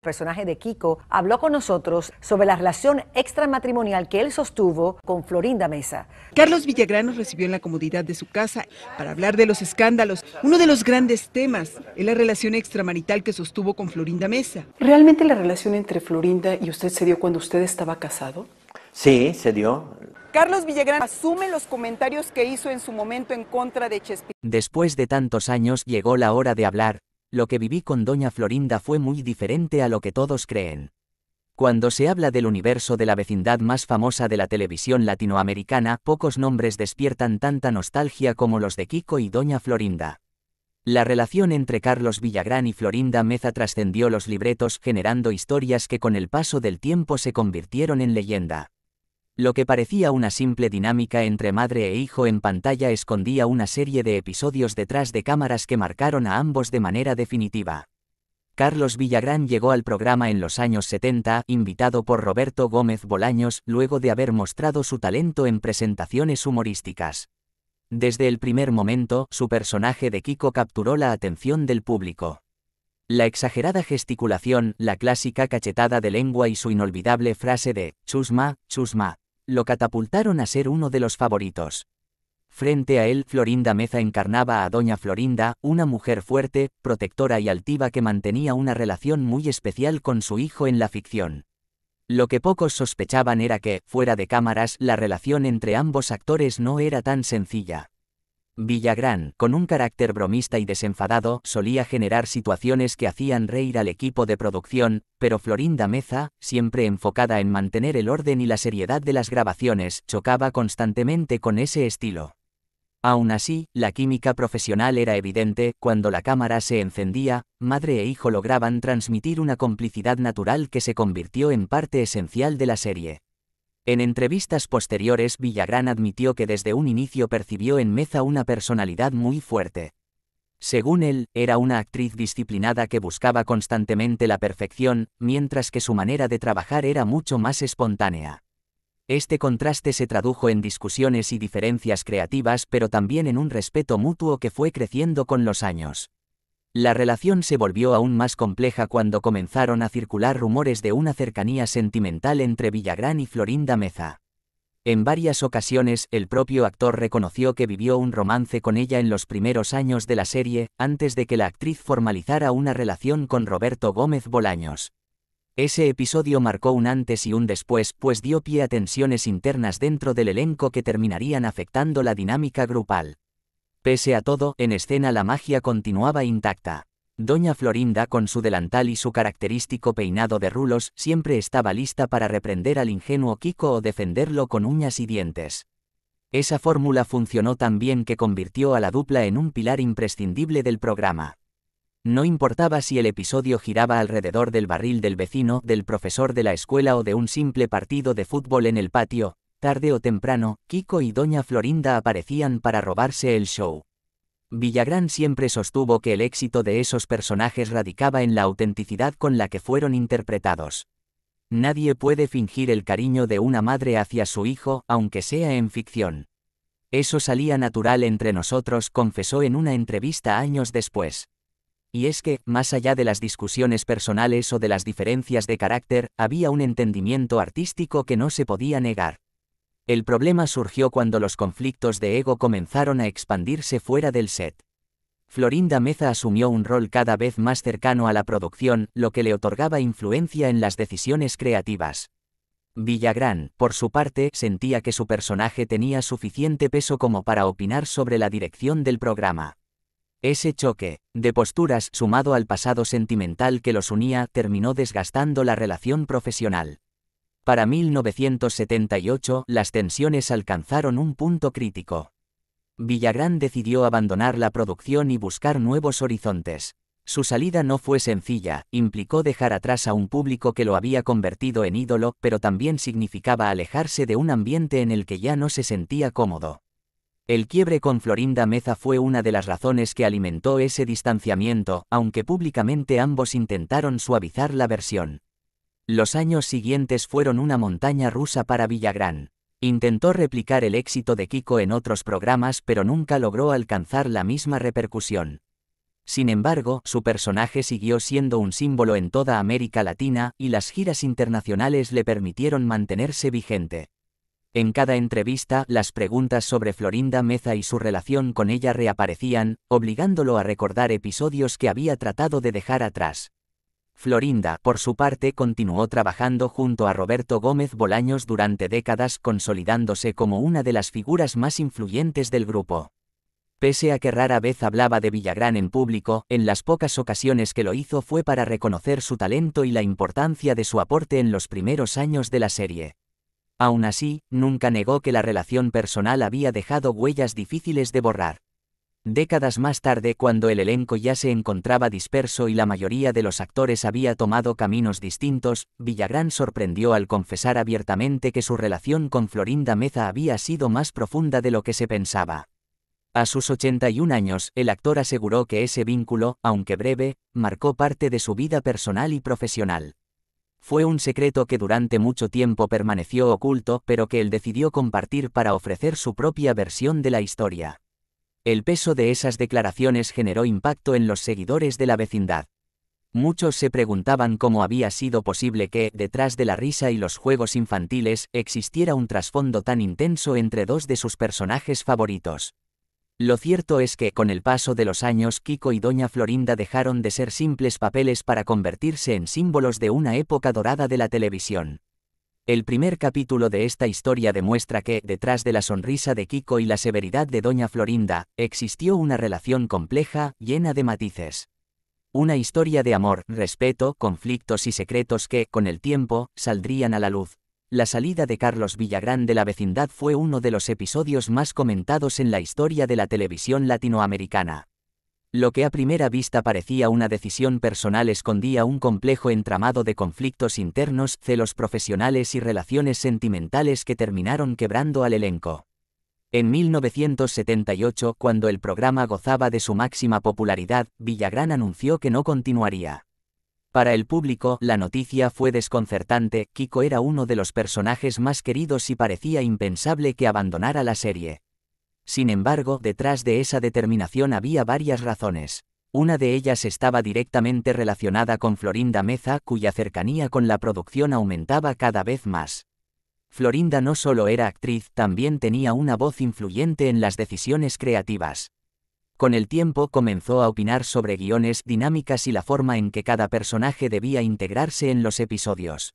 Personaje de Kiko, habló con nosotros sobre la relación extramatrimonial que él sostuvo con Florinda Meza. Carlos Villagrán nos recibió en la comodidad de su casa para hablar de los escándalos. Uno de los grandes temas es la relación extramarital que sostuvo con Florinda Meza. ¿Realmente la relación entre Florinda y usted se dio cuando usted estaba casado? Sí, se dio. Carlos Villagrán asume los comentarios que hizo en su momento en contra de Chespirito. Después de tantos años llegó la hora de hablar. Lo que viví con doña Florinda fue muy diferente a lo que todos creen. Cuando se habla del universo de la vecindad más famosa de la televisión latinoamericana, pocos nombres despiertan tanta nostalgia como los de Kiko y doña Florinda. La relación entre Carlos Villagrán y Florinda Meza trascendió los libretos, generando historias que con el paso del tiempo se convirtieron en leyenda. Lo que parecía una simple dinámica entre madre e hijo en pantalla escondía una serie de episodios detrás de cámaras que marcaron a ambos de manera definitiva. Carlos Villagrán llegó al programa en los años 70, invitado por Roberto Gómez Bolaños, luego de haber mostrado su talento en presentaciones humorísticas. Desde el primer momento, su personaje de Kiko capturó la atención del público. La exagerada gesticulación, la clásica cachetada de lengua y su inolvidable frase de "chusma, chusma", lo catapultaron a ser uno de los favoritos. Frente a él, Florinda Meza encarnaba a doña Florinda, una mujer fuerte, protectora y altiva que mantenía una relación muy especial con su hijo en la ficción. Lo que pocos sospechaban era que, fuera de cámaras, la relación entre ambos actores no era tan sencilla. Villagrán, con un carácter bromista y desenfadado, solía generar situaciones que hacían reír al equipo de producción, pero Florinda Meza, siempre enfocada en mantener el orden y la seriedad de las grabaciones, chocaba constantemente con ese estilo. Aún así, la química profesional era evidente. Cuando la cámara se encendía, madre e hijo lograban transmitir una complicidad natural que se convirtió en parte esencial de la serie. En entrevistas posteriores, Villagrán admitió que desde un inicio percibió en Meza una personalidad muy fuerte. Según él, era una actriz disciplinada que buscaba constantemente la perfección, mientras que su manera de trabajar era mucho más espontánea. Este contraste se tradujo en discusiones y diferencias creativas, pero también en un respeto mutuo que fue creciendo con los años. La relación se volvió aún más compleja cuando comenzaron a circular rumores de una cercanía sentimental entre Villagrán y Florinda Meza. En varias ocasiones, el propio actor reconoció que vivió un romance con ella en los primeros años de la serie, antes de que la actriz formalizara una relación con Roberto Gómez Bolaños. Ese episodio marcó un antes y un después, pues dio pie a tensiones internas dentro del elenco que terminarían afectando la dinámica grupal. Pese a todo, en escena la magia continuaba intacta. Doña Florinda, con su delantal y su característico peinado de rulos, siempre estaba lista para reprender al ingenuo Kiko o defenderlo con uñas y dientes. Esa fórmula funcionó tan bien que convirtió a la dupla en un pilar imprescindible del programa. No importaba si el episodio giraba alrededor del barril del vecino, del profesor de la escuela o de un simple partido de fútbol en el patio, tarde o temprano, Kiko y doña Florinda aparecían para robarse el show. Villagrán siempre sostuvo que el éxito de esos personajes radicaba en la autenticidad con la que fueron interpretados. Nadie puede fingir el cariño de una madre hacia su hijo, aunque sea en ficción. Eso salía natural entre nosotros, confesó en una entrevista años después. Y es que, más allá de las discusiones personales o de las diferencias de carácter, había un entendimiento artístico que no se podía negar. El problema surgió cuando los conflictos de ego comenzaron a expandirse fuera del set. Florinda Meza asumió un rol cada vez más cercano a la producción, lo que le otorgaba influencia en las decisiones creativas. Villagrán, por su parte, sentía que su personaje tenía suficiente peso como para opinar sobre la dirección del programa. Ese choque de posturas, sumado al pasado sentimental que los unía, terminó desgastando la relación profesional. Para 1978, las tensiones alcanzaron un punto crítico. Villagrán decidió abandonar la producción y buscar nuevos horizontes. Su salida no fue sencilla, implicó dejar atrás a un público que lo había convertido en ídolo, pero también significaba alejarse de un ambiente en el que ya no se sentía cómodo. El quiebre con Florinda Meza fue una de las razones que alimentó ese distanciamiento, aunque públicamente ambos intentaron suavizar la versión. Los años siguientes fueron una montaña rusa para Villagrán. Intentó replicar el éxito de Kiko en otros programas, pero nunca logró alcanzar la misma repercusión. Sin embargo, su personaje siguió siendo un símbolo en toda América Latina, y las giras internacionales le permitieron mantenerse vigente. En cada entrevista, las preguntas sobre Florinda Meza y su relación con ella reaparecían, obligándolo a recordar episodios que había tratado de dejar atrás. Florinda, por su parte, continuó trabajando junto a Roberto Gómez Bolaños durante décadas, consolidándose como una de las figuras más influyentes del grupo. Pese a que rara vez hablaba de Villagrán en público, en las pocas ocasiones que lo hizo fue para reconocer su talento y la importancia de su aporte en los primeros años de la serie. Aún así, nunca negó que la relación personal había dejado huellas difíciles de borrar. Décadas más tarde, cuando el elenco ya se encontraba disperso y la mayoría de los actores había tomado caminos distintos, Villagrán sorprendió al confesar abiertamente que su relación con Florinda Meza había sido más profunda de lo que se pensaba. A sus 81 años, el actor aseguró que ese vínculo, aunque breve, marcó parte de su vida personal y profesional. Fue un secreto que durante mucho tiempo permaneció oculto, pero que él decidió compartir para ofrecer su propia versión de la historia. El peso de esas declaraciones generó impacto en los seguidores de la vecindad. Muchos se preguntaban cómo había sido posible que, detrás de la risa y los juegos infantiles, existiera un trasfondo tan intenso entre dos de sus personajes favoritos. Lo cierto es que, con el paso de los años, Kiko y Doña Florinda dejaron de ser simples papeles para convertirse en símbolos de una época dorada de la televisión. El primer capítulo de esta historia demuestra que, detrás de la sonrisa de Kiko y la severidad de Doña Florinda, existió una relación compleja, llena de matices. Una historia de amor, respeto, conflictos y secretos que, con el tiempo, saldrían a la luz. La salida de Carlos Villagrán de la vecindad fue uno de los episodios más comentados en la historia de la televisión latinoamericana. Lo que a primera vista parecía una decisión personal escondía un complejo entramado de conflictos internos, celos profesionales y relaciones sentimentales que terminaron quebrando al elenco. En 1978, cuando el programa gozaba de su máxima popularidad, Villagrán anunció que no continuaría. Para el público, la noticia fue desconcertante. Kiko era uno de los personajes más queridos y parecía impensable que abandonara la serie. Sin embargo, detrás de esa determinación había varias razones. Una de ellas estaba directamente relacionada con Florinda Meza, cuya cercanía con la producción aumentaba cada vez más. Florinda no solo era actriz, también tenía una voz influyente en las decisiones creativas. Con el tiempo comenzó a opinar sobre guiones, dinámicas y la forma en que cada personaje debía integrarse en los episodios.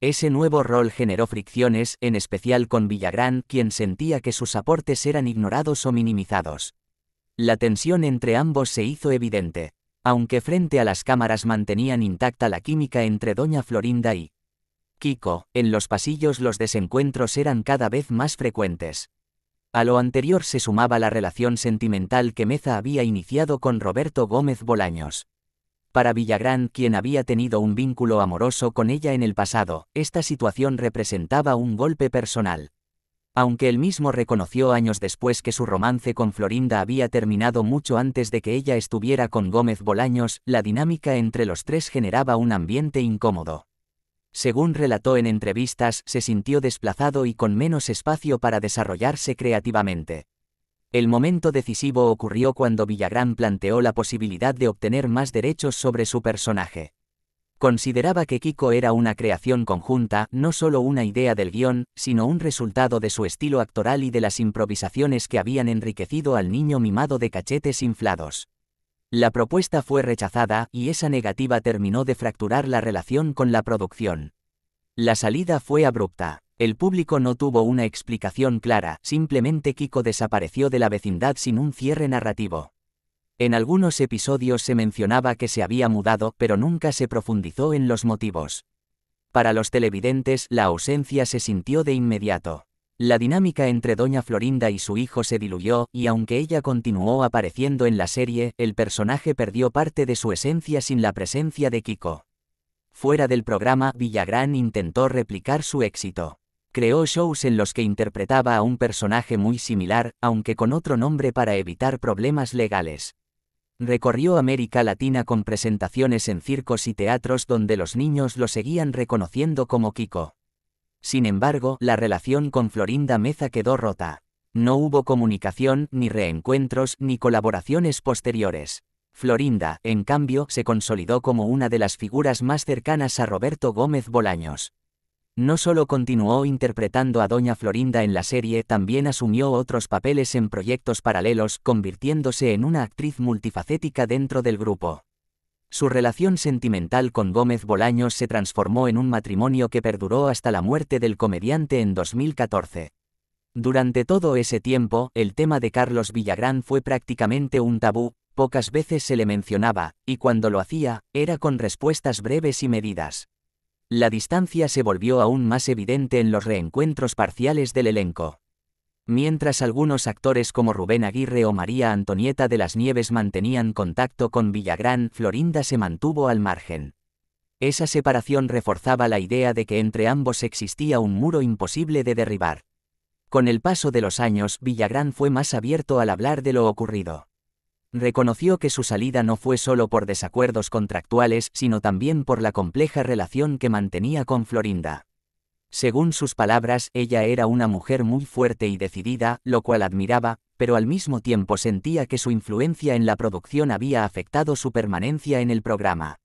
Ese nuevo rol generó fricciones, en especial con Villagrán, quien sentía que sus aportes eran ignorados o minimizados. La tensión entre ambos se hizo evidente. Aunque frente a las cámaras mantenían intacta la química entre Doña Florinda y Kiko, en los pasillos los desencuentros eran cada vez más frecuentes. A lo anterior se sumaba la relación sentimental que Meza había iniciado con Roberto Gómez Bolaños. Para Villagrán, quien había tenido un vínculo amoroso con ella en el pasado, esta situación representaba un golpe personal. Aunque él mismo reconoció años después que su romance con Florinda había terminado mucho antes de que ella estuviera con Gómez Bolaños, la dinámica entre los tres generaba un ambiente incómodo. Según relató en entrevistas, se sintió desplazado y con menos espacio para desarrollarse creativamente. El momento decisivo ocurrió cuando Villagrán planteó la posibilidad de obtener más derechos sobre su personaje. Consideraba que Kiko era una creación conjunta, no solo una idea del guión, sino un resultado de su estilo actoral y de las improvisaciones que habían enriquecido al niño mimado de cachetes inflados. La propuesta fue rechazada, y esa negativa terminó de fracturar la relación con la producción. La salida fue abrupta. El público no tuvo una explicación clara, simplemente Kiko desapareció de la vecindad sin un cierre narrativo. En algunos episodios se mencionaba que se había mudado, pero nunca se profundizó en los motivos. Para los televidentes, la ausencia se sintió de inmediato. La dinámica entre Doña Florinda y su hijo se diluyó, y aunque ella continuó apareciendo en la serie, el personaje perdió parte de su esencia sin la presencia de Kiko. Fuera del programa, Villagrán intentó replicar su éxito. Creó shows en los que interpretaba a un personaje muy similar, aunque con otro nombre para evitar problemas legales. Recorrió América Latina con presentaciones en circos y teatros donde los niños lo seguían reconociendo como Kiko. Sin embargo, la relación con Florinda Meza quedó rota. No hubo comunicación, ni reencuentros, ni colaboraciones posteriores. Florinda, en cambio, se consolidó como una de las figuras más cercanas a Roberto Gómez Bolaños. No solo continuó interpretando a Doña Florinda en la serie, también asumió otros papeles en proyectos paralelos, convirtiéndose en una actriz multifacética dentro del grupo. Su relación sentimental con Gómez Bolaños se transformó en un matrimonio que perduró hasta la muerte del comediante en 2014. Durante todo ese tiempo, el tema de Carlos Villagrán fue prácticamente un tabú, pocas veces se le mencionaba, y cuando lo hacía, era con respuestas breves y medidas. La distancia se volvió aún más evidente en los reencuentros parciales del elenco. Mientras algunos actores como Rubén Aguirre o María Antonieta de las Nieves mantenían contacto con Villagrán, Florinda se mantuvo al margen. Esa separación reforzaba la idea de que entre ambos existía un muro imposible de derribar. Con el paso de los años, Villagrán fue más abierto al hablar de lo ocurrido. Reconoció que su salida no fue solo por desacuerdos contractuales, sino también por la compleja relación que mantenía con Florinda. Según sus palabras, ella era una mujer muy fuerte y decidida, lo cual admiraba, pero al mismo tiempo sentía que su influencia en la producción había afectado su permanencia en el programa.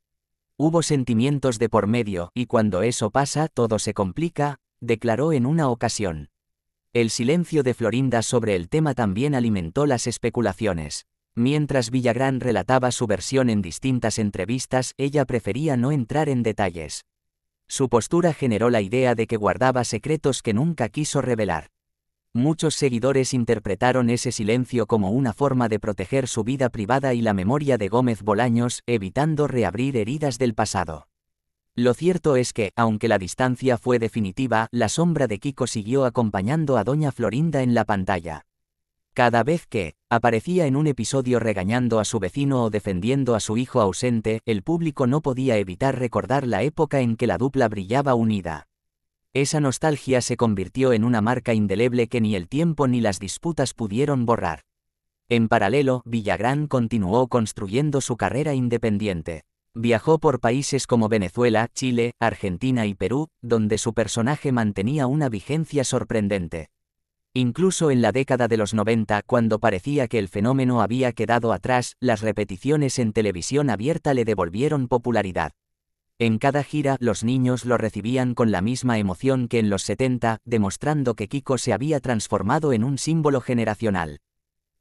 Hubo sentimientos de por medio, y cuando eso pasa, todo se complica, declaró en una ocasión. El silencio de Florinda sobre el tema también alimentó las especulaciones. Mientras Villagrán relataba su versión en distintas entrevistas, ella prefería no entrar en detalles. Su postura generó la idea de que guardaba secretos que nunca quiso revelar. Muchos seguidores interpretaron ese silencio como una forma de proteger su vida privada y la memoria de Gómez Bolaños, evitando reabrir heridas del pasado. Lo cierto es que, aunque la distancia fue definitiva, la sombra de Kiko siguió acompañando a Doña Florinda en la pantalla. Cada vez que aparecía en un episodio regañando a su vecino o defendiendo a su hijo ausente, el público no podía evitar recordar la época en que la dupla brillaba unida. Esa nostalgia se convirtió en una marca indeleble que ni el tiempo ni las disputas pudieron borrar. En paralelo, Villagrán continuó construyendo su carrera independiente. Viajó por países como Venezuela, Chile, Argentina y Perú, donde su personaje mantenía una vigencia sorprendente. Incluso en la década de los 90, cuando parecía que el fenómeno había quedado atrás, las repeticiones en televisión abierta le devolvieron popularidad. En cada gira, los niños lo recibían con la misma emoción que en los 70, demostrando que Kiko se había transformado en un símbolo generacional.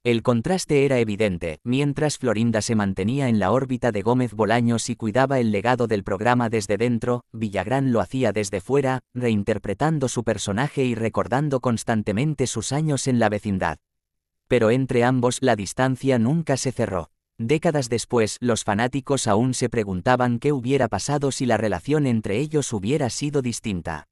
El contraste era evidente, mientras Florinda se mantenía en la órbita de Gómez Bolaños y cuidaba el legado del programa desde dentro, Villagrán lo hacía desde fuera, reinterpretando su personaje y recordando constantemente sus años en la vecindad. Pero entre ambos la distancia nunca se cerró. Décadas después, los fanáticos aún se preguntaban qué hubiera pasado si la relación entre ellos hubiera sido distinta.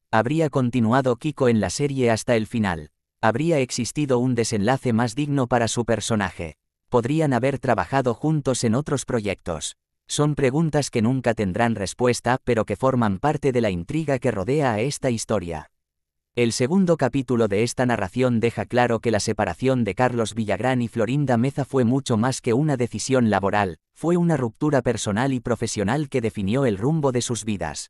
¿Habría continuado Kiko en la serie hasta el final? ¿Habría existido un desenlace más digno para su personaje? ¿Podrían haber trabajado juntos en otros proyectos? Son preguntas que nunca tendrán respuesta, pero que forman parte de la intriga que rodea a esta historia. El segundo capítulo de esta narración deja claro que la separación de Carlos Villagrán y Florinda Meza fue mucho más que una decisión laboral, fue una ruptura personal y profesional que definió el rumbo de sus vidas.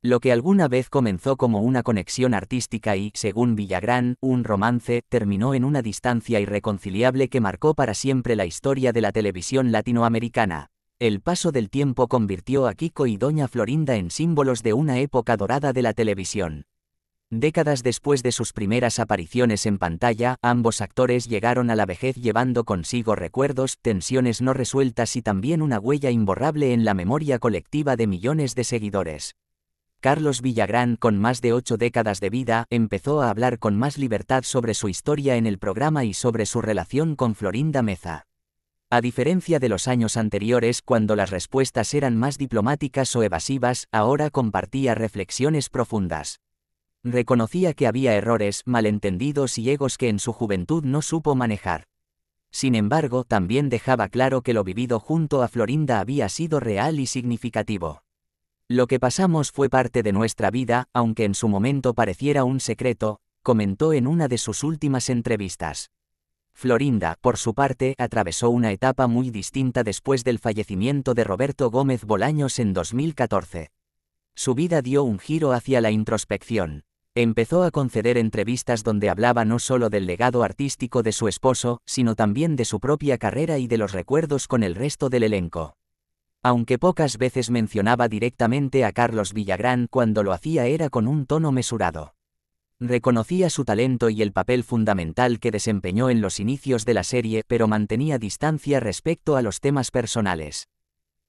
Lo que alguna vez comenzó como una conexión artística y, según Villagrán, un romance, terminó en una distancia irreconciliable que marcó para siempre la historia de la televisión latinoamericana. El paso del tiempo convirtió a Kiko y Doña Florinda en símbolos de una época dorada de la televisión. Décadas después de sus primeras apariciones en pantalla, ambos actores llegaron a la vejez llevando consigo recuerdos, tensiones no resueltas y también una huella imborrable en la memoria colectiva de millones de seguidores. Carlos Villagrán, con más de 8 décadas de vida, empezó a hablar con más libertad sobre su historia en el programa y sobre su relación con Florinda Meza. A diferencia de los años anteriores, cuando las respuestas eran más diplomáticas o evasivas, ahora compartía reflexiones profundas. Reconocía que había errores, malentendidos y egos que en su juventud no supo manejar. Sin embargo, también dejaba claro que lo vivido junto a Florinda había sido real y significativo. Lo que pasamos fue parte de nuestra vida, aunque en su momento pareciera un secreto, comentó en una de sus últimas entrevistas. Florinda, por su parte, atravesó una etapa muy distinta después del fallecimiento de Roberto Gómez Bolaños en 2014. Su vida dio un giro hacia la introspección. Empezó a conceder entrevistas donde hablaba no solo del legado artístico de su esposo, sino también de su propia carrera y de los recuerdos con el resto del elenco. Aunque pocas veces mencionaba directamente a Carlos Villagrán, cuando lo hacía era con un tono mesurado. Reconocía su talento y el papel fundamental que desempeñó en los inicios de la serie, pero mantenía distancia respecto a los temas personales.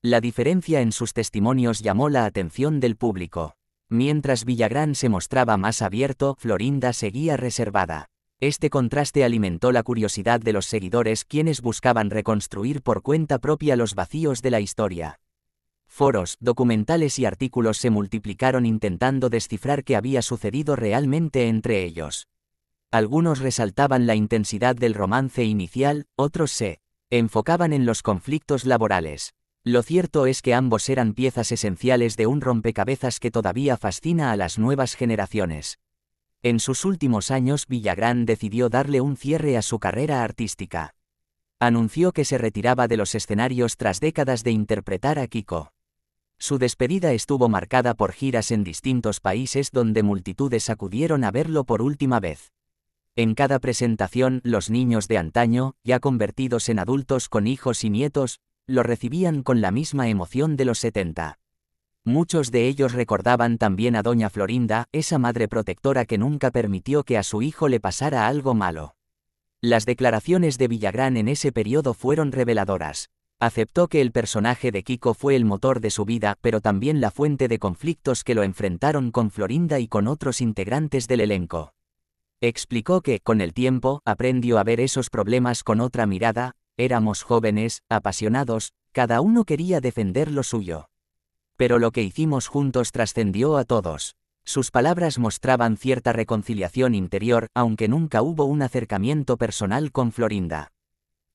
La diferencia en sus testimonios llamó la atención del público. Mientras Villagrán se mostraba más abierto, Florinda seguía reservada. Este contraste alimentó la curiosidad de los seguidores, quienes buscaban reconstruir por cuenta propia los vacíos de la historia. Foros, documentales y artículos se multiplicaron intentando descifrar qué había sucedido realmente entre ellos. Algunos resaltaban la intensidad del romance inicial, otros se enfocaban en los conflictos laborales. Lo cierto es que ambos eran piezas esenciales de un rompecabezas que todavía fascina a las nuevas generaciones. En sus últimos años, Villagrán decidió darle un cierre a su carrera artística. Anunció que se retiraba de los escenarios tras décadas de interpretar a Kiko. Su despedida estuvo marcada por giras en distintos países donde multitudes acudieron a verlo por última vez. En cada presentación, los niños de antaño, ya convertidos en adultos con hijos y nietos, lo recibían con la misma emoción de los 70. Muchos de ellos recordaban también a doña Florinda, esa madre protectora que nunca permitió que a su hijo le pasara algo malo. Las declaraciones de Villagrán en ese periodo fueron reveladoras. Aceptó que el personaje de Kiko fue el motor de su vida, pero también la fuente de conflictos que lo enfrentaron con Florinda y con otros integrantes del elenco. Explicó que, con el tiempo, aprendió a ver esos problemas con otra mirada. Éramos jóvenes, apasionados, cada uno quería defender lo suyo. Pero lo que hicimos juntos trascendió a todos. Sus palabras mostraban cierta reconciliación interior, aunque nunca hubo un acercamiento personal con Florinda.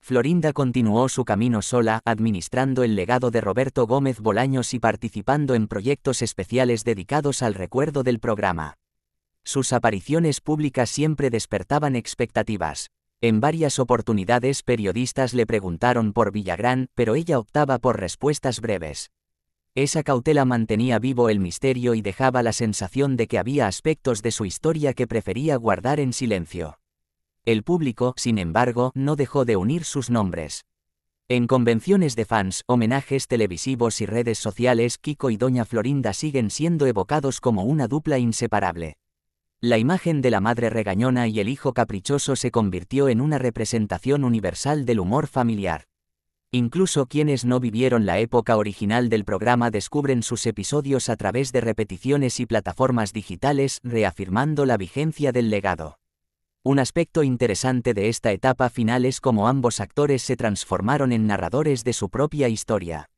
Florinda continuó su camino sola, administrando el legado de Roberto Gómez Bolaños y participando en proyectos especiales dedicados al recuerdo del programa. Sus apariciones públicas siempre despertaban expectativas. En varias oportunidades periodistas le preguntaron por Villagrán, pero ella optaba por respuestas breves. Esa cautela mantenía vivo el misterio y dejaba la sensación de que había aspectos de su historia que prefería guardar en silencio. El público, sin embargo, no dejó de unir sus nombres. En convenciones de fans, homenajes televisivos y redes sociales, Kiko y doña Florinda siguen siendo evocados como una dupla inseparable. La imagen de la madre regañona y el hijo caprichoso se convirtió en una representación universal del humor familiar. Incluso quienes no vivieron la época original del programa descubren sus episodios a través de repeticiones y plataformas digitales, reafirmando la vigencia del legado. Un aspecto interesante de esta etapa final es cómo ambos actores se transformaron en narradores de su propia historia.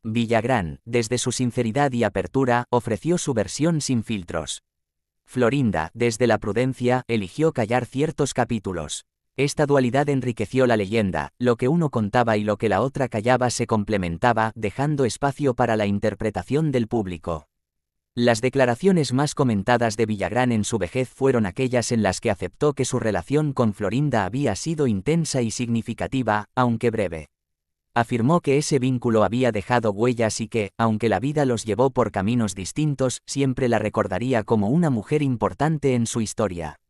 Villagrán, desde su sinceridad y apertura, ofreció su versión sin filtros. Florinda, desde la prudencia, eligió callar ciertos capítulos. Esta dualidad enriqueció la leyenda, lo que uno contaba y lo que la otra callaba se complementaba, dejando espacio para la interpretación del público. Las declaraciones más comentadas de Villagrán en su vejez fueron aquellas en las que aceptó que su relación con Florinda había sido intensa y significativa, aunque breve. Afirmó que ese vínculo había dejado huellas y que, aunque la vida los llevó por caminos distintos, siempre la recordaría como una mujer importante en su historia.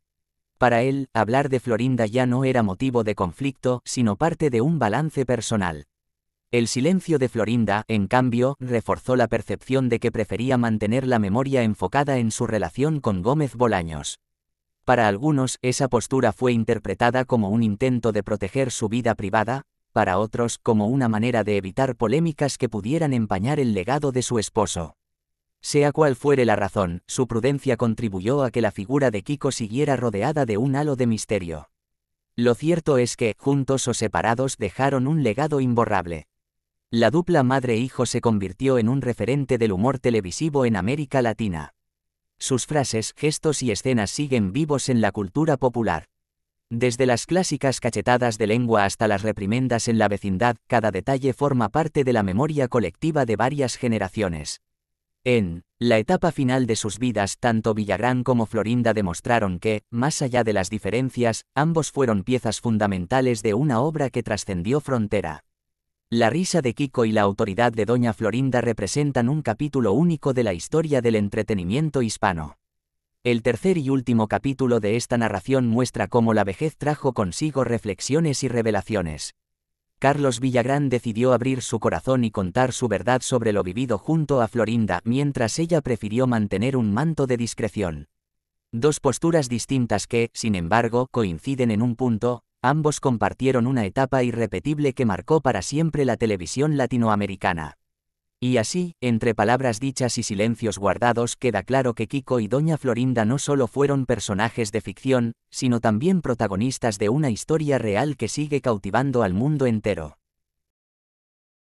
Para él, hablar de Florinda ya no era motivo de conflicto, sino parte de un balance personal. El silencio de Florinda, en cambio, reforzó la percepción de que prefería mantener la memoria enfocada en su relación con Gómez Bolaños. Para algunos, esa postura fue interpretada como un intento de proteger su vida privada, para otros, como una manera de evitar polémicas que pudieran empañar el legado de su esposo. Sea cual fuere la razón, su prudencia contribuyó a que la figura de Kiko siguiera rodeada de un halo de misterio. Lo cierto es que, juntos o separados, dejaron un legado imborrable. La dupla madre-hijo se convirtió en un referente del humor televisivo en América Latina. Sus frases, gestos y escenas siguen vivos en la cultura popular. Desde las clásicas cachetadas de lengua hasta las reprimendas en la vecindad, cada detalle forma parte de la memoria colectiva de varias generaciones. En la etapa final de sus vidas, tanto Villagrán como Florinda demostraron que, más allá de las diferencias, ambos fueron piezas fundamentales de una obra que trascendió frontera. La risa de Kiko y la autoridad de doña Florinda representan un capítulo único de la historia del entretenimiento hispano. El tercer y último capítulo de esta narración muestra cómo la vejez trajo consigo reflexiones y revelaciones. Carlos Villagrán decidió abrir su corazón y contar su verdad sobre lo vivido junto a Florinda, mientras ella prefirió mantener un manto de discreción. Dos posturas distintas que, sin embargo, coinciden en un punto: ambos compartieron una etapa irrepetible que marcó para siempre la televisión latinoamericana. Y así, entre palabras dichas y silencios guardados, queda claro que Kiko y doña Florinda no solo fueron personajes de ficción, sino también protagonistas de una historia real que sigue cautivando al mundo entero.